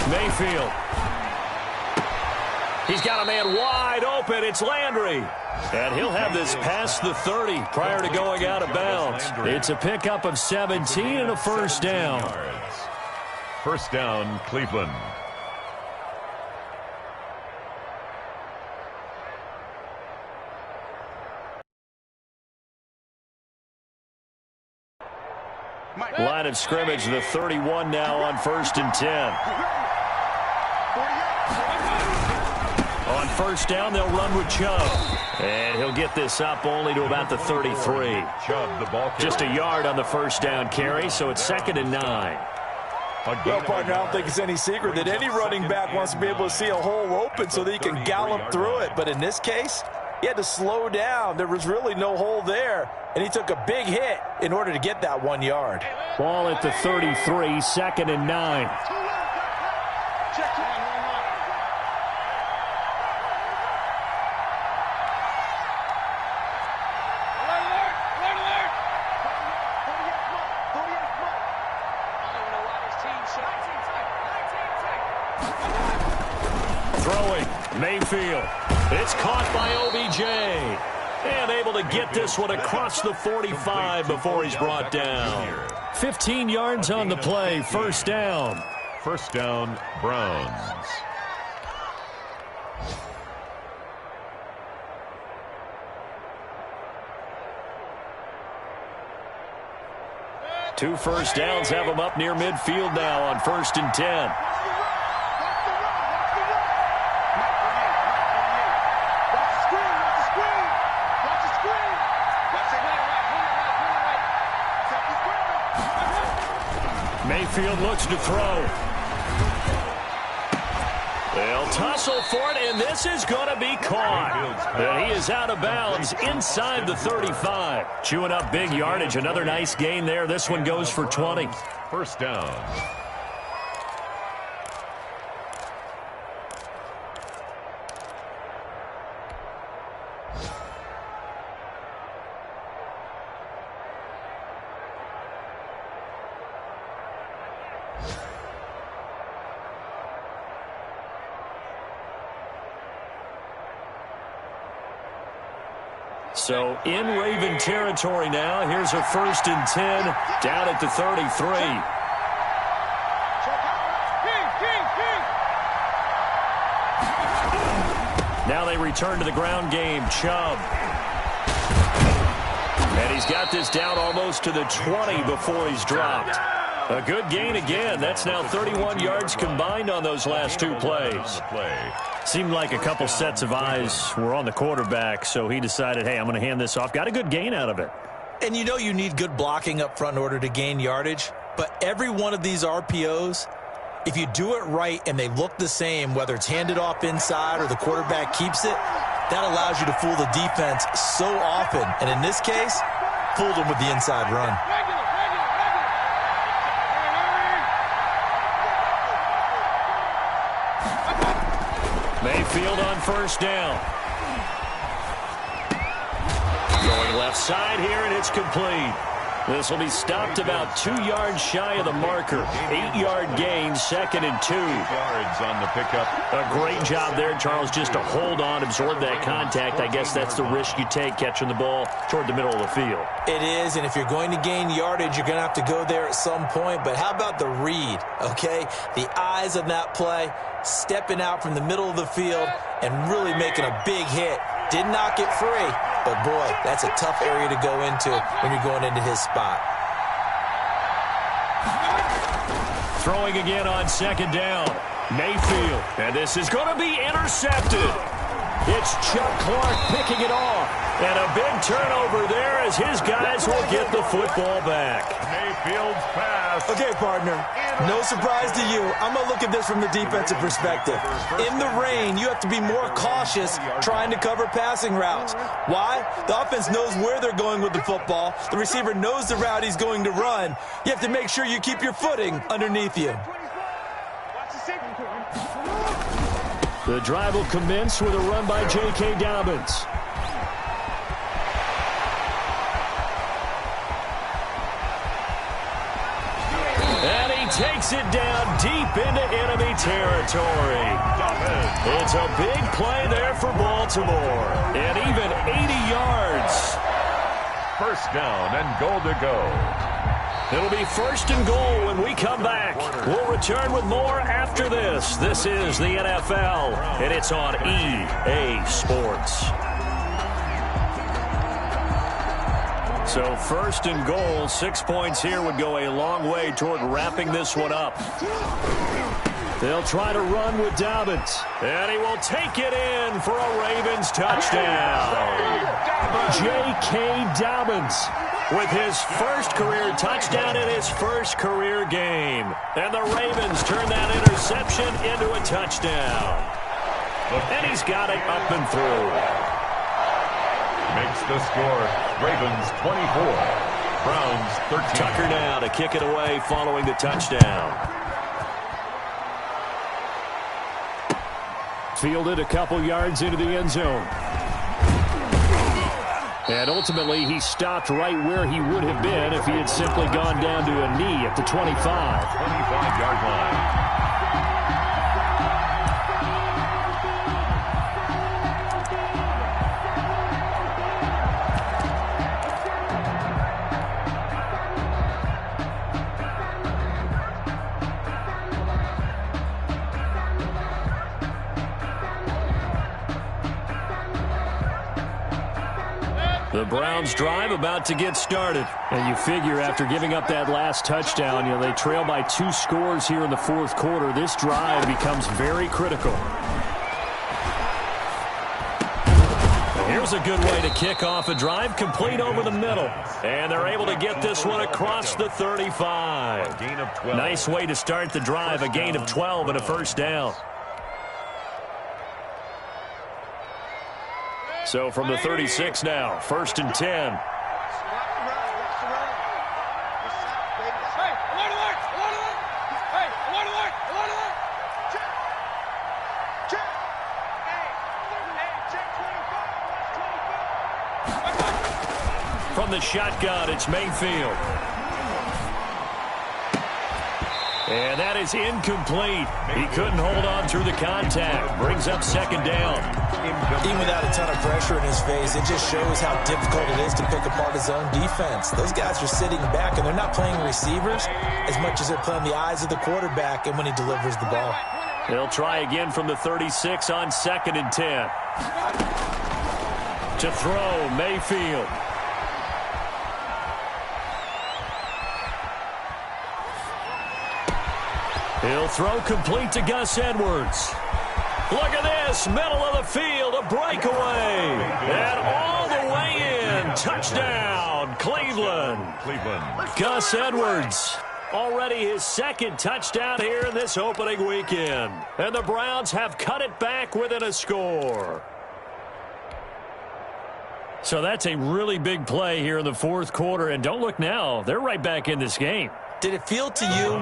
Mayfield. He's got a man wide open. It's Landry. And he'll have this past the 30 prior to going out of bounds. It's a pickup of 17 and a first down. First down, Cleveland. Line of scrimmage, the 31 now on first and 10. On first down, they'll run with Chubb. And he'll get this up only to about the 33. Just a yard on the first down carry, so it's second and 9. Well, partner, I don't think it's any secret that any running back wants to be able to see a hole open so that he can gallop through it. But in this case, he had to slow down. There was really no hole there, and he took a big hit in order to get that 1 yard. Ball at the 33, second and 9. Throwing, Mayfield. It's caught by OBJ. And able to get this one across the 45 before he's brought down. 15 yards on the play, first down. First down, Browns. Two first downs have them up near midfield now on 1st and 10. Mayfield looks to throw. They'll tussle for it, and this is going to be caught. And he is out of bounds inside the 35. Chewing up big yardage. Another nice gain there. This one goes for 20. First down. So in Raven territory now. Here's a 1st and 10 down at the 33. Now they return to the ground game. Chubb. And he's got this down almost to the 20 before he's dropped. A good gain again. That's now 31 yards combined on those last two plays. Seemed like a couple sets of eyes were on the quarterback, so he decided, hey, I'm going to hand this off. Got a good gain out of it. And you know you need good blocking up front in order to gain yardage, but every one of these RPOs, if you do it right and they look the same, whether it's handed off inside or the quarterback keeps it, that allows you to fool the defense so often. And in this case, fooled them with the inside run. Mayfield on 1st down. Going left side here, and it's complete. This will be stopped about 2 yards shy of the marker. 8-yard gain, 2nd and 2. 8 yards on the pickup. A great job there, Charles, just to hold on, absorb that contact. I guess that's the risk you take catching the ball toward the middle of the field. It is, and if you're going to gain yardage, you're going to have to go there at some point. But how about the read, okay? The eyes of that play, stepping out from the middle of the field and really making a big hit. Did not get free, but boy, that's a tough area to go into when you're going into his spot. Throwing again on 2nd down. Mayfield, and this is going to be intercepted. It's Chuck Clark picking it off. And a big turnover there as his guys will get the football back. Mayfield's pass. Okay, partner, no surprise to you. I'm going to look at this from the defensive perspective. In the rain, you have to be more cautious trying to cover passing routes. Why? The offense knows where they're going with the football. The receiver knows the route he's going to run. You have to make sure you keep your footing underneath you. The drive will commence with a run by J.K. Dobbins. And he takes it down deep into enemy territory. It's a big play there for Baltimore. And even 80 yards. First down and goal to go. It'll be 1st and goal when we come back. We'll return with more after this. This is the NFL, and it's on EA Sports. So 1st and goal, 6 points here would go a long way toward wrapping this one up. They'll try to run with Dobbins, and he will take it in for a Ravens touchdown. J.K. Dobbins with his first career touchdown in his first career game. And the Ravens turn that interception into a touchdown. And he's got it up and through. Makes the score. Ravens 24. Browns 13. Tucker now to kick it away following the touchdown. Fielded a couple yards into the end zone. And ultimately, he stopped right where he would have been if he had simply gone down to a knee at the 25. 25-yard line. The Browns drive about to get started. And you figure after giving up that last touchdown, they trail by 2 scores here in the fourth quarter. This drive becomes very critical. Here's a good way to kick off a drive, complete over the middle. And they're able to get this one across the 35. Nice way to start the drive, a gain of 12 and a first down. So from the 36 now, 1st and 10. From the shotgun, it's Mayfield. And that is incomplete. He couldn't hold on through the contact. Brings up 2nd down. Even without a ton of pressure in his face, it just shows how difficult it is to pick apart his own defense. Those guys are sitting back, and they're not playing receivers as much as they're playing the eyes of the quarterback and when he delivers the ball. They'll try again from the 36 on 2nd and 10. To throw, Mayfield. He'll throw complete to Gus Edwards. Look at this, middle of the field, a breakaway. And all the way in, touchdown, Cleveland. Gus Edwards, already his 2nd touchdown here in this opening weekend. And the Browns have cut it back within a score. So that's a really big play here in the fourth quarter. And don't look now, they're right back in this game. Did it feel to you,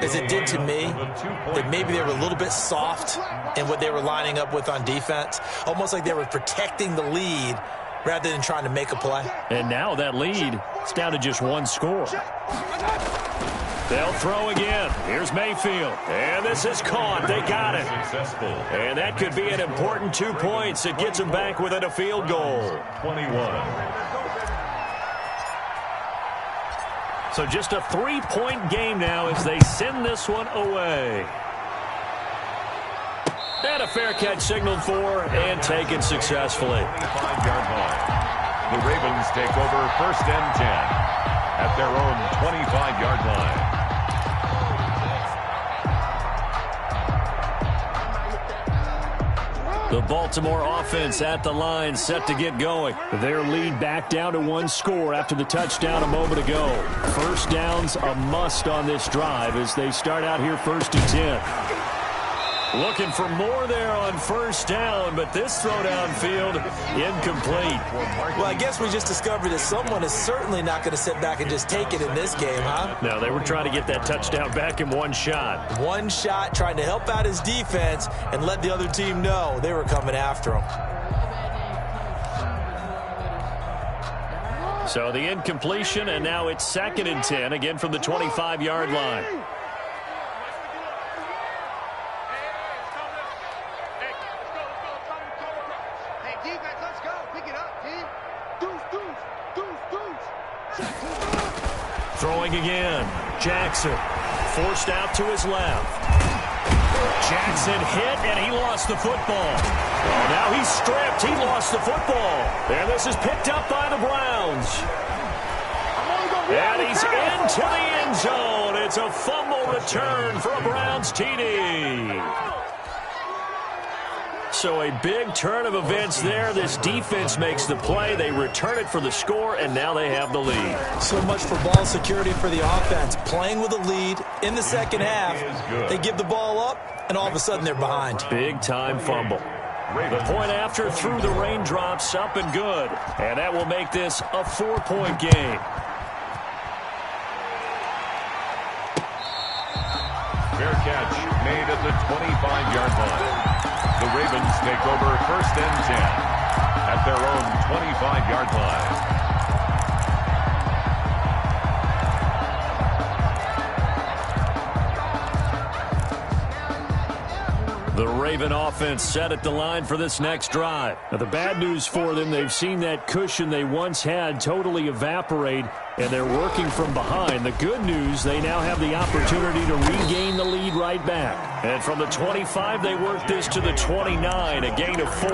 as it did to me, that maybe they were a little bit soft in what they were lining up with on defense? Almost like they were protecting the lead rather than trying to make a play. And now that lead is down to just 1 score. They'll throw again. Here's Mayfield. And this is caught. They got it. And that could be an important 2 points. It gets them back within a field goal. 21. So just a 3-point game now as they send this one away. And a fair catch signaled for and taken successfully. 25-yard line. The Ravens take over 1st and 10 at their own 25-yard line. The Baltimore offense at the line, set to get going. Their lead back down to 1 score after the touchdown a moment ago. First down's a must on this drive as they start out here 1st and 10. Looking for more there on 1st down, but this throw downfield incomplete. Well, I guess we just discovered that someone is certainly not going to sit back and just take it in this game, huh? No, they were trying to get that touchdown back in 1 shot. 1 shot, trying to help out his defense and let the other team know they were coming after him. So the incompletion, and now it's 2nd and 10, again from the 25-yard line. Throwing again. Jackson forced out to his left. Jackson hit, and he lost the football. Oh, now he's stripped. He lost the football. And this is picked up by the Browns. And he's into the end zone. It's a fumble return for a Browns TD. So a big turn of events there. This defense makes the play. They return it for the score, and now they have the lead. So much for ball security for the offense. Playing with a lead in the second half. They give the ball up, and all of a sudden they're behind. Big-time fumble. The point after through the raindrops, up and good. And that will make this a 4-point game. Fair catch made at the 25-yard line. The Ravens take over 1st and 10 at their own 25-yard line. The Raven offense set at the line for this next drive. Now, the bad news for them, they've seen that cushion they once had totally evaporate, and they're working from behind. The good news, they now have the opportunity to regain the lead right back. And from the 25, they work this to the 29, a gain of 4.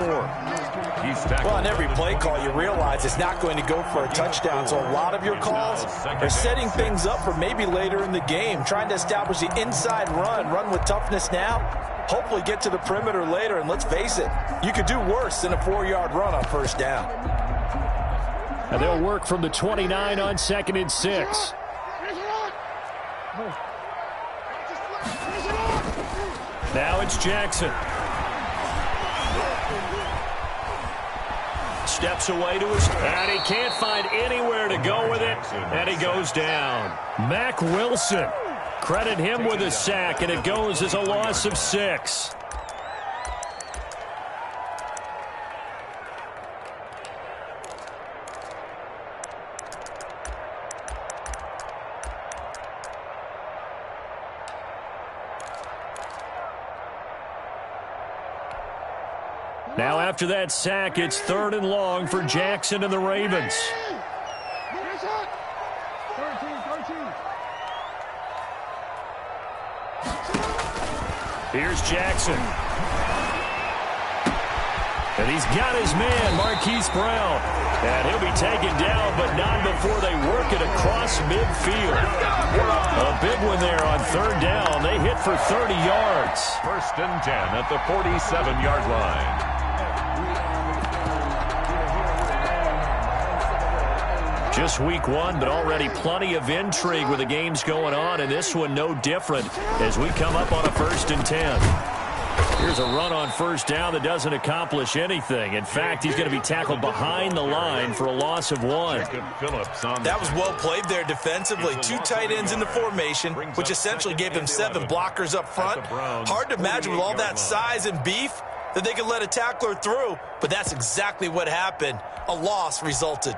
Well, on every play call, you realize it's not going to go for a touchdown, so a lot of your calls are setting things up for maybe later in the game, trying to establish the inside run with toughness now, hopefully get to the perimeter later, and let's face it, you could do worse than a 4-yard run on first down. And they'll work from the 29 on 2nd and 6. Now it's Jackson. Steps away to his, and he can't find anywhere to go with it, and he goes down. Mack Wilson, credit him with a sack, and it goes as a loss of 6. Now after that sack, it's 3rd and long for Jackson and the Ravens. Here's Jackson. And he's got his man, Marquise Brown. And he'll be taken down, but not before they work it across midfield. A big one there on 3rd down. They hit for 30 yards. 1st and 10 at the 47-yard line. Just week 1, but already plenty of intrigue with the games going on, and this one no different as we come up on a 1st and 10. Here's a run on 1st down that doesn't accomplish anything. In fact, he's going to be tackled behind the line for a loss of 1. That was well played there defensively. 2 tight ends in the formation, which essentially gave them 7 blockers up front. Hard to imagine with all that size and beef that they could let a tackler through, but that's exactly what happened. A loss resulted.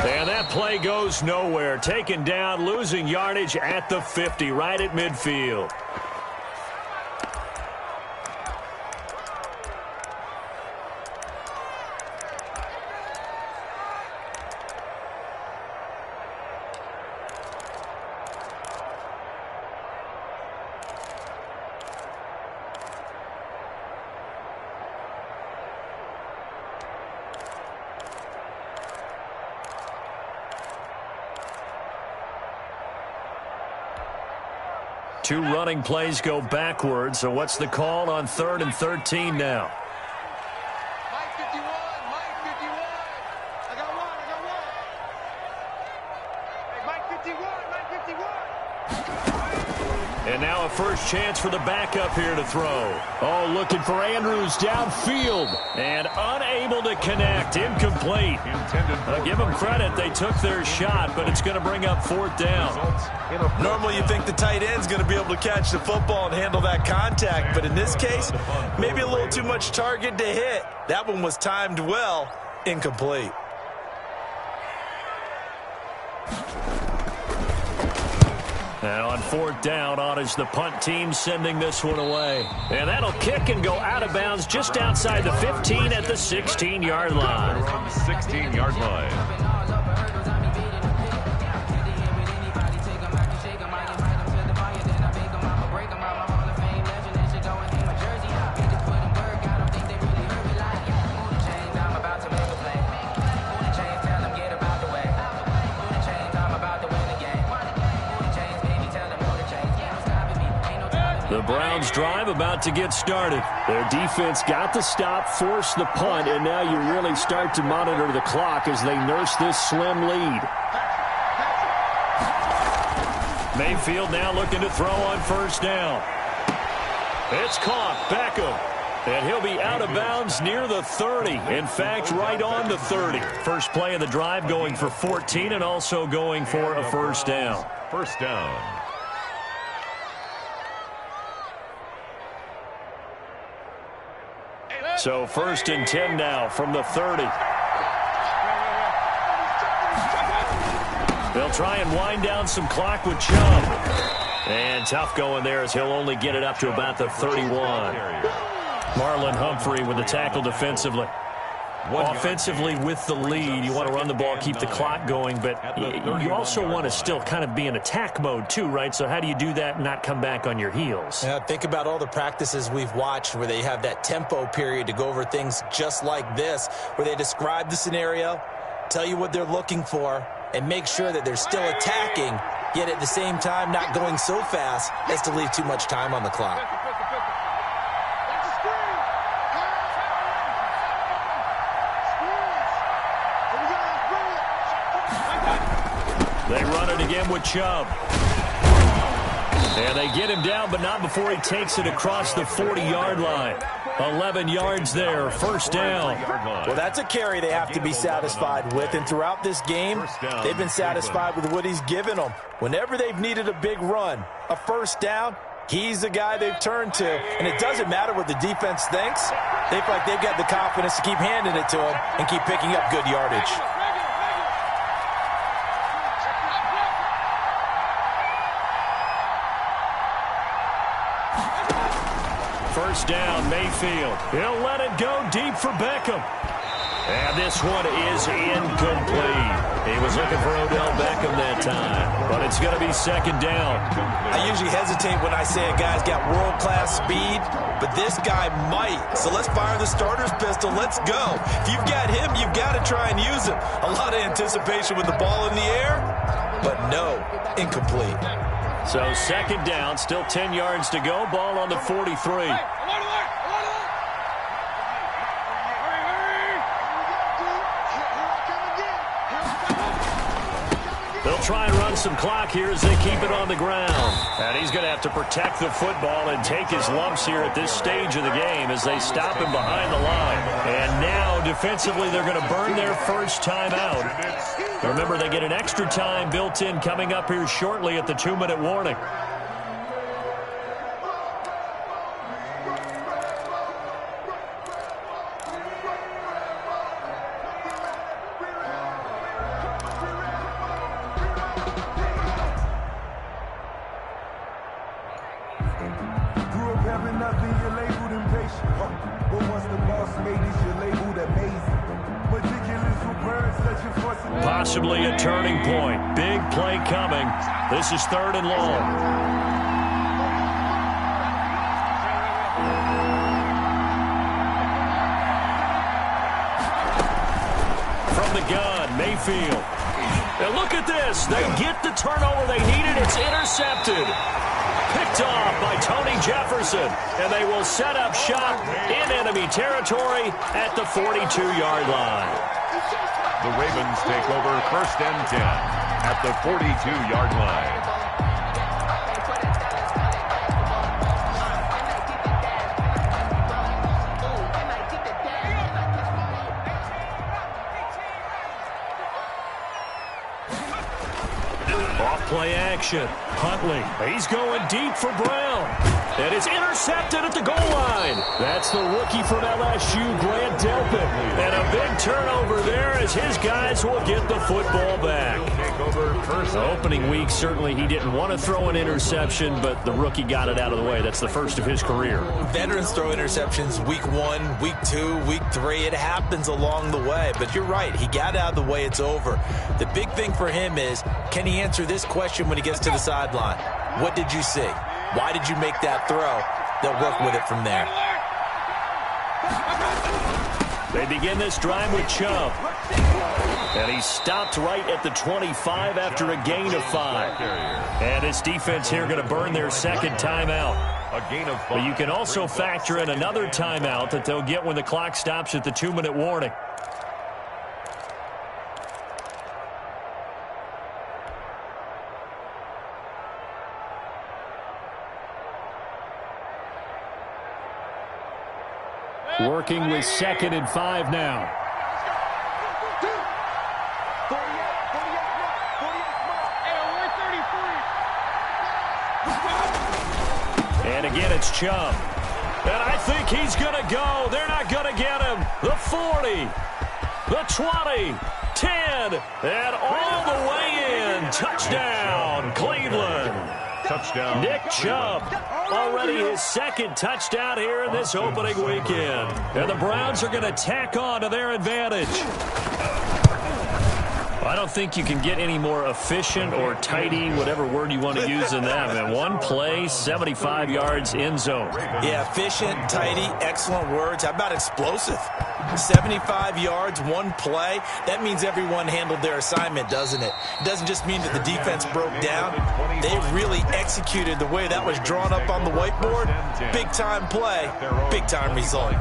And that play goes nowhere. Taken down, losing yardage at the 50, right at midfield. Two running plays go backwards, so what's the call on 3rd and 13 now? Mike 51, Mike 51. I got one. Hey, Mike 51, Mike 51. And now a first chance for the backup here to throw. Oh, looking for Andrews downfield. And unable to connect. Incomplete. Give them credit. They took their shot, but it's going to bring up 4th down. Normally you think the tight end's going to be able to catch the football and handle that contact, but in this case, maybe a little too much target to hit. That one was timed well. Incomplete. Now on 4th down, on is the punt team sending this one away. And that'll kick and go out of bounds just outside the 15 at the 16-yard line. 16-yard line. The Browns drive about to get started. Their defense got the stop, forced the punt, and now you really start to monitor the clock as they nurse this slim lead. Mayfield now looking to throw on 1st down. It's caught. Beckham. And he'll be out of bounds near the 30. In fact, right on the 30. First play of the drive going for 14 and also going for a 1st down. 1st down. So 1st and 10 now from the 30. They'll try and wind down some clock with Chubb. And tough going there as he'll only get it up to about the 31. Marlon Humphrey with the tackle defensively. Offensively with the lead, you want to run the ball, keep the clock going, but you also want to still kind of be in attack mode too, right? So how do you do that and not come back on your heels? Yeah, think about all the practices we've watched where they have that tempo period to go over things just like this, where they describe the scenario, tell you what they're looking for, and make sure that they're still attacking, yet at the same time not going so fast as to leave too much time on the clock. They run it again with Chubb. And they get him down, but not before he takes it across the 40-yard line. 11 yards there, 1st down. Well, that's a carry they have to be satisfied with, and throughout this game, they've been satisfied with what he's given them. Whenever they've needed a big run, a 1st down, he's the guy they've turned to, and it doesn't matter what the defense thinks. They feel like they've got the confidence to keep handing it to him and keep picking up good yardage. First down, Mayfield. He'll let it go deep for Beckham. And this one is incomplete. He was looking for Odell Beckham that time, but it's going to be 2nd down. I usually hesitate when I say a guy's got world-class speed, but this guy might. So let's fire the starter's pistol. Let's go. If you've got him, you've got to try and use him. A lot of anticipation with the ball in the air, but no, incomplete. So 2nd down, still 10 yards to go. Ball on the 43. They'll try and run some clock here as they keep it on the ground. And he's going to have to protect the football and take his lumps here at this stage of the game as they stop him behind the line. And now, defensively, they're going to burn their first timeout. Remember, they get an extra time built in coming up here shortly at the 2-minute warning. Possibly a turning point. Big play coming. This is 3rd and long. From the gun, Mayfield. And look at this. They get the turnover they needed. It's intercepted. Picked off by Tony Jefferson. And they will set up shop in enemy territory at the 42-yard line. The Ravens take over 1st and 10 at the 42-yard line. Off-play action. Huntley. He's going deep for Brown. And it's intercepted at the goal line. That's the rookie from LSU, Grant Delpit. And a big turnover there as his guys will get the football back. The opening week, certainly he didn't want to throw an interception, but the rookie got it out of the way. That's the first of his career. Veterans throw interceptions week 1, week 2, week 3. It happens along the way. But you're right. He got out of the way. It's over. The big thing for him is, can he answer this question when he gets to the sideline? What did you see? Why did you make that throw? They'll work with it from there. They begin this drive with Chubb. And he stopped right at the 25 after a gain of 5. And his defense here going to burn their 2nd timeout. But you can also factor in another timeout that they'll get when the clock stops at the 2-minute warning. Working with 2nd and 5 now. And again, it's Chubb. And I think he's going to go. They're not going to get him. The 40, the 20, 10, and all the way in. Touchdown, Cleveland. Touchdown. Nick Chubb, already his second touchdown here in this opening weekend. And the Browns are going to tack on to their advantage. I don't think you can get any more efficient or tidy, whatever word you want to use in that. And one play, 75 yards in zone. Yeah, efficient, tidy, excellent words. How about explosive? 75 yards, one play. That means everyone handled their assignment, doesn't it? It doesn't just mean that the defense broke down. They really executed the way that was drawn up on the whiteboard. Big-time play, big-time result.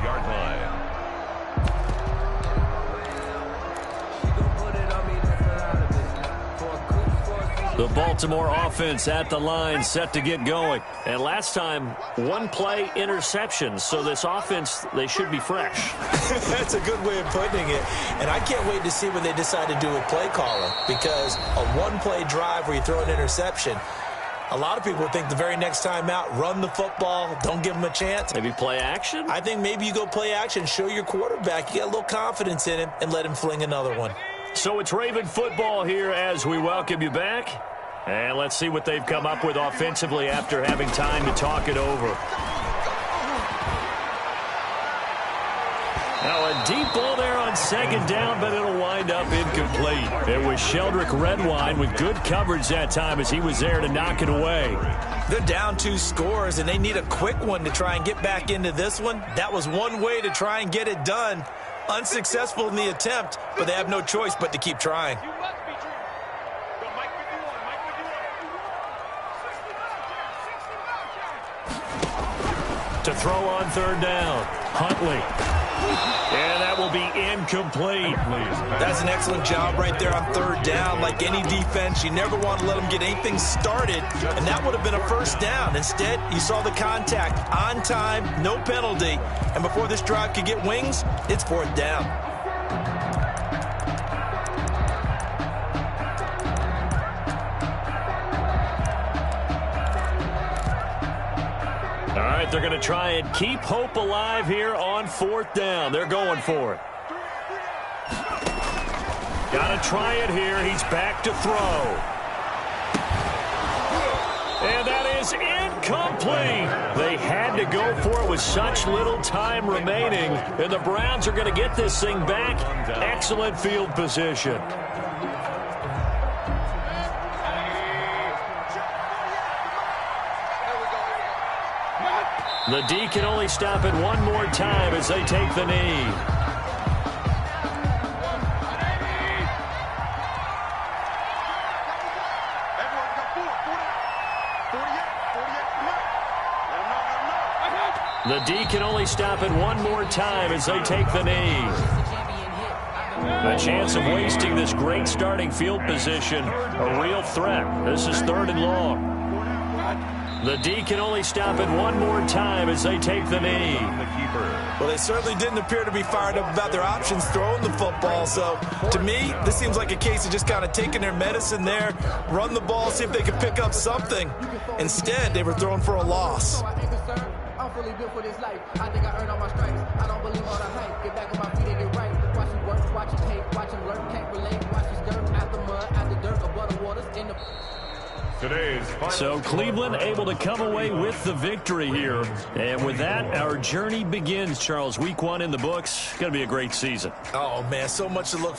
The Baltimore offense at the line, set to get going. And last time, one play interception. So this offense, they should be fresh. That's a good way of putting it. And I can't wait to see what they decide to do with play calling. Because a one-play drive where you throw an interception, a lot of people think the very next time out, run the football, don't give them a chance. Maybe play action? I think maybe you go play action, show your quarterback, you got a little confidence in him, and let him fling another one. So it's Raven football here as we welcome you back. And let's see what they've come up with offensively after having time to talk it over. Now a deep ball there on second down, but it'll wind up incomplete. It was Sheldrick Redwine with good coverage that time as he was there to knock it away. They're down 2 scores, and they need a quick one to try and get back into this one. That was one way to try and get it done. Unsuccessful in the attempt, but they have no choice but to keep trying. To throw on third down, Huntley. And that will be incomplete. That's an excellent job right there on third down. Like any defense, you never want to let them get anything started, and that would have been a first down. Instead, you saw the contact on time, no penalty, and before this drive could get wings, it's fourth down. All right, they're going to try and keep hope alive here on fourth down. They're going for it. Got to try it here. He's back to throw. And that is incomplete. They had to go for it with such little time remaining. And the Browns are going to get this thing back. Excellent field position. The D can only stop it one more time as they take the knee. The D can only stop it one more time as they take the knee. A chance of wasting this great starting field position, a real threat. This is third and long. The D can only stop it one more time as they take the knee. Well, they certainly didn't appear to be fired up about their options throwing the football. So, to me, this seems like a case of just kind of taking their medicine there, run the ball, see if they could pick up something. Instead, they were throwing for a loss. I'm fully built for this life. I think I earned all my stripes. I don't believe all the hype. Get back on my feet and get right. Watch him work, watch him hate, watch him learn, can't relate. Watch his dirt, after mud, after dirt, above the waters, in the... So Cleveland able to come away with the victory here. And with that, our journey begins, Charles. Week 1 in the books. Going to be a great season. Oh, man, so much to look